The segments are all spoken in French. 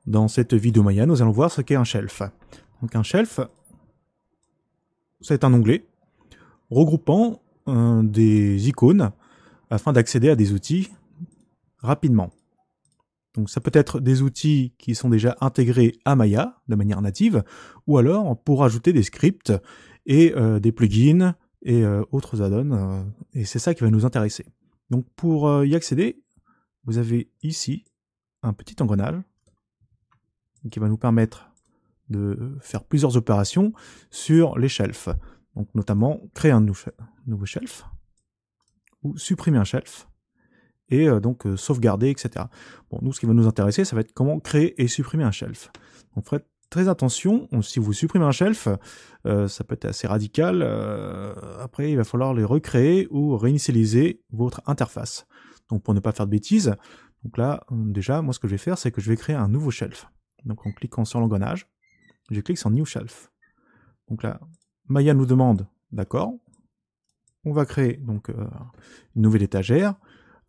Dans cette vidéo Maya, nous allons voir ce qu'est un shelf. Donc un shelf, c'est un onglet regroupant des icônes afin d'accéder à des outils rapidement. Donc ça peut être des outils qui sont déjà intégrés à Maya de manière native, ou alors pour ajouter des scripts et des plugins et autres add-ons, et c'est ça qui va nous intéresser. Donc pour y accéder, vous avez ici un petit engrenage qui va nous permettre de faire plusieurs opérations sur les shelves. Donc notamment créer un nouveau shelf, ou supprimer un shelf, et donc sauvegarder, etc. Bon, nous, ce qui va nous intéresser, ça va être comment créer et supprimer un shelf. Donc faites très attention, si vous supprimez un shelf, ça peut être assez radical, après il va falloir les recréer ou réinitialiser votre interface. Donc pour ne pas faire de bêtises, donc là, déjà, moi ce que je vais faire, c'est que je vais créer un nouveau shelf. Donc en cliquant sur l'engrenage, je clique sur New Shelf. Donc là, Maya nous demande, d'accord, on va créer donc une nouvelle étagère,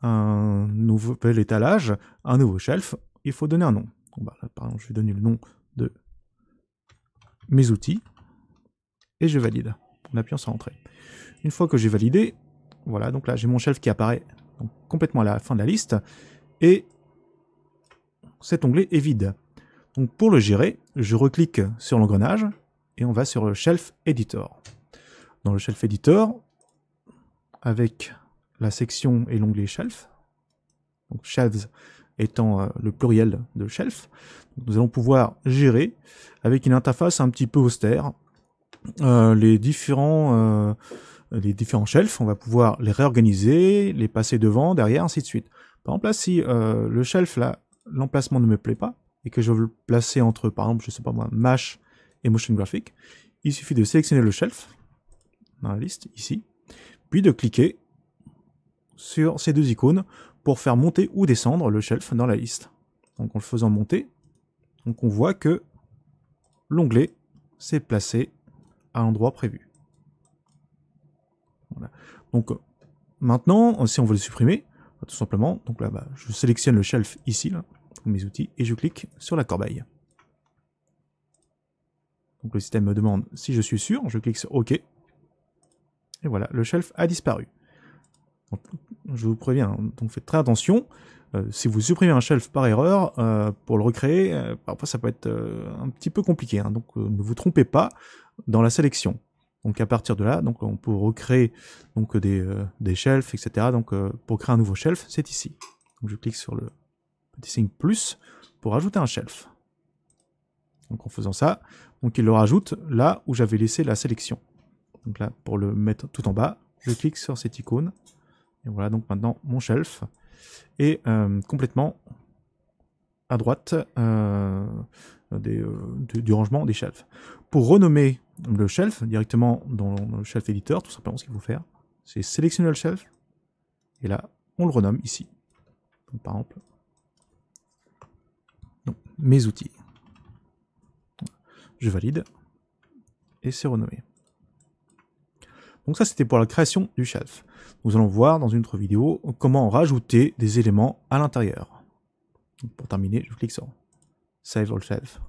un nouvel étalage, un nouveau shelf, il faut donner un nom. Bon, bah, là, par exemple, je vais donner le nom de mes outils, et je valide, en appuyant sur Entrée. Une fois que j'ai validé, voilà, donc là j'ai mon shelf qui apparaît donc, complètement à la fin de la liste, et cet onglet est vide. Donc pour le gérer, je reclique sur l'engrenage, et on va sur le Shelf Editor. Dans le Shelf Editor, avec la section et l'onglet Shelf, donc Shelves étant le pluriel de Shelf, nous allons pouvoir gérer avec une interface un petit peu austère les différents shelves. On va pouvoir les réorganiser, les passer devant, derrière, ainsi de suite. Par exemple là, si le shelf là, l'emplacement ne me plaît pas, et que je veux le placer entre, par exemple, je sais pas moi, Mesh et Motion Graphic, il suffit de sélectionner le shelf dans la liste, ici, puis de cliquer sur ces deux icônes pour faire monter ou descendre le shelf dans la liste. Donc en le faisant monter, donc on voit que l'onglet s'est placé à l'endroit prévu. Voilà. Donc maintenant, si on veut le supprimer, tout simplement, donc là, je sélectionne le shelf ici, là, mes outils, et je clique sur la corbeille. Donc le système me demande si je suis sûr, je clique sur OK, et voilà, le shelf a disparu. Donc, je vous préviens, donc faites très attention, si vous supprimez un shelf par erreur, pour le recréer, parfois ça peut être un petit peu compliqué, hein, donc ne vous trompez pas dans la sélection. Donc à partir de là, donc on peut recréer donc, des shelves, etc. Donc pour créer un nouveau shelf, c'est ici. Donc je clique sur le petit signe plus pour ajouter un shelf. Donc en faisant ça, donc il le rajoute là où j'avais laissé la sélection. Donc là, pour le mettre tout en bas, je clique sur cette icône. Et voilà, donc maintenant mon shelf est complètement à droite du rangement des shelves. Pour renommer le shelf directement dans le shelf editor, tout simplement ce qu'il faut faire, c'est sélectionner le shelf, et là, on le renomme ici. Donc, par exemple, donc, mes outils. Je valide, et c'est renommé. Donc ça, c'était pour la création du shelf. Nous allons voir dans une autre vidéo comment rajouter des éléments à l'intérieur. Pour terminer, je clique sur Save All Shelf.